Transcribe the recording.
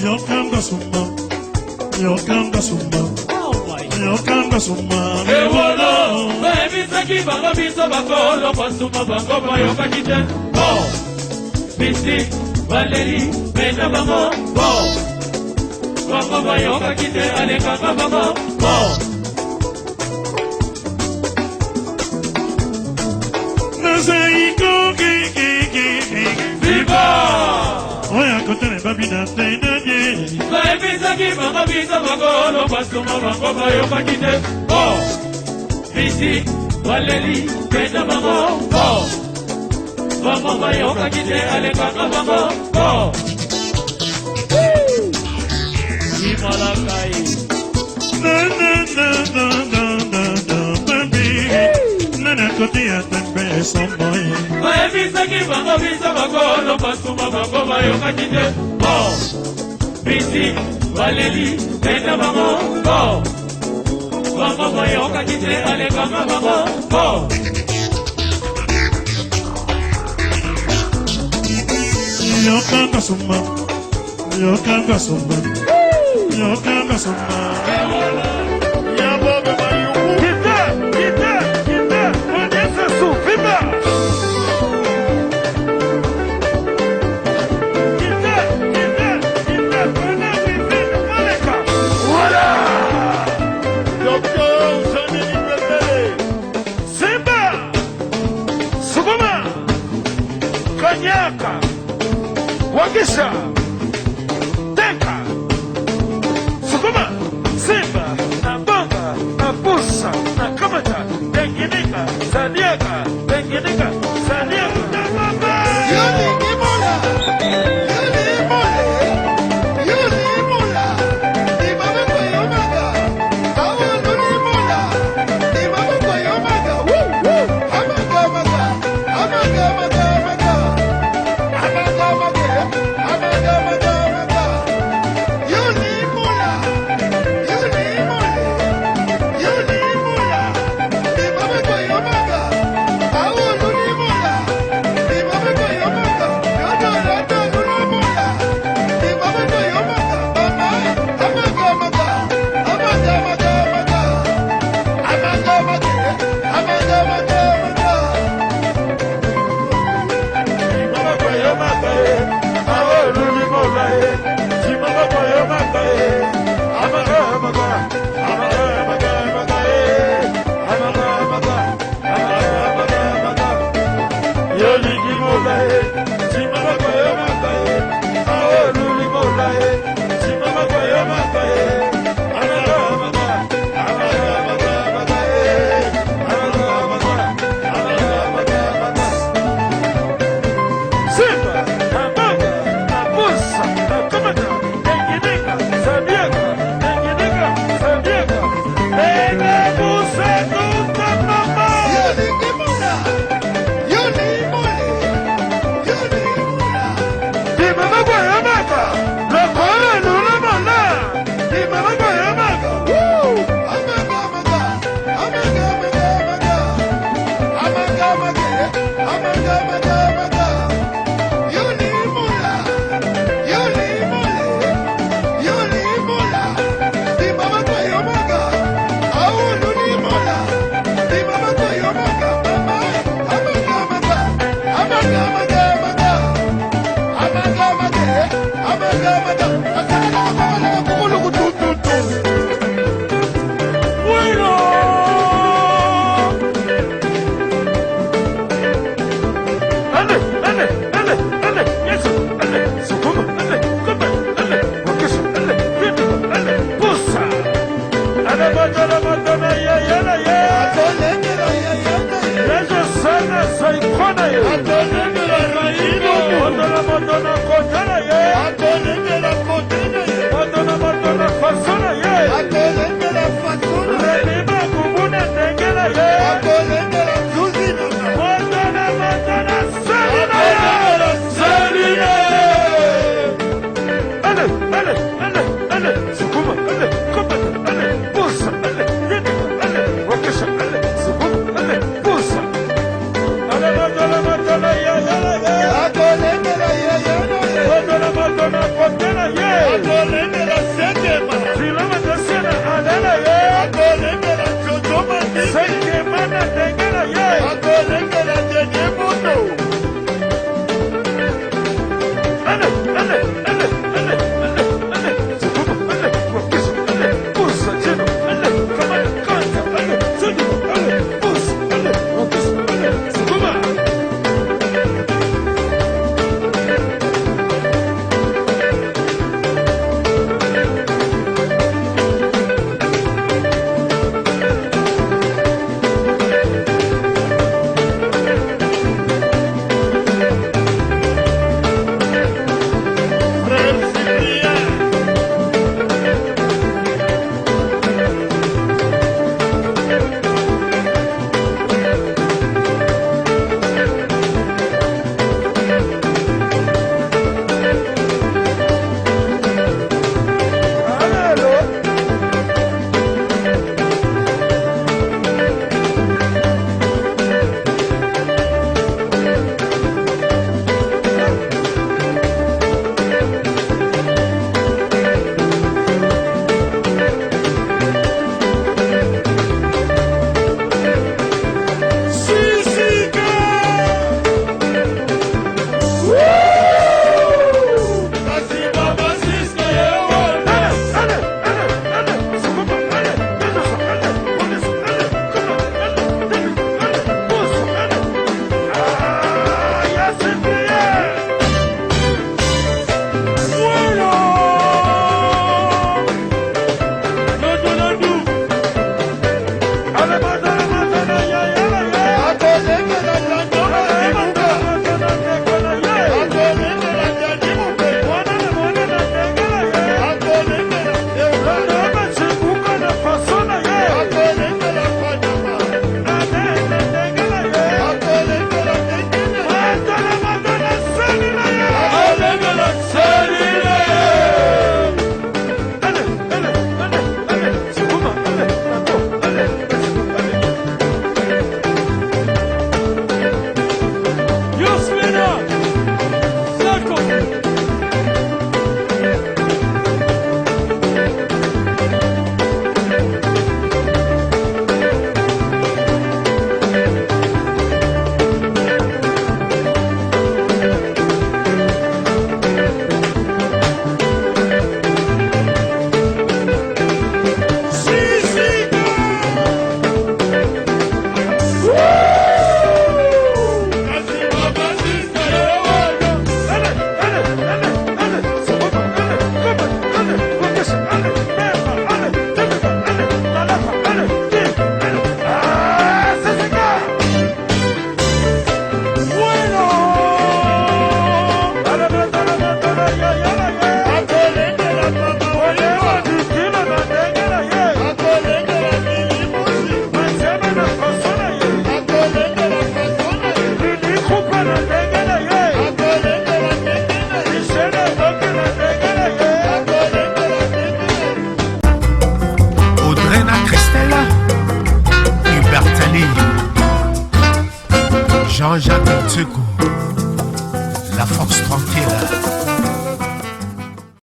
Yokanga summa, yokanga summa, yokanga summa. Ewolo, baby saki bango biso bakolo pasuma bango bayoka kite. Oh, bisi, Valeri, bena bango. Oh, bango bayoka kite, aleka bango. Oh. Naseiko ki. Viva! Oya kotele babina tena ye. Baby saki bango biso bakolo pasuma bango bayoka kite. Oh, bisi, Valeri, bena bango. Oh, bango bayoka kite, aleka bango. Oh. Himalakai. Na baby. Nana kotia tembe somboy. Baby saki bango biso bakolo pasuma bango bayoka kite. Oh, bisi, Valeri, bena bango. Oh, bango bayoka kite, aleka bango. Oh. Yokanga summa, yokanga summa, yokanga summa. Kanyaka, Wagisha, Teka, Sukuma, Simba, Nambanga, Nabusa, Nakamata, Tenginika, Sadiaka, Tenginika, Sadiaka, Yuli Imola, Di Mama Koyomaga, Tawa Luli Imola, Di Mama Koyomaga, Amagamaga, Yuli Imola, Di Mama Koyomaga, Tawa Luli Imola, Di Mama Koyomaga, Yodo Luli Imola, Di Mama Koyomaga, Amagamaga, Yeah. Jean-Jacques Tseko.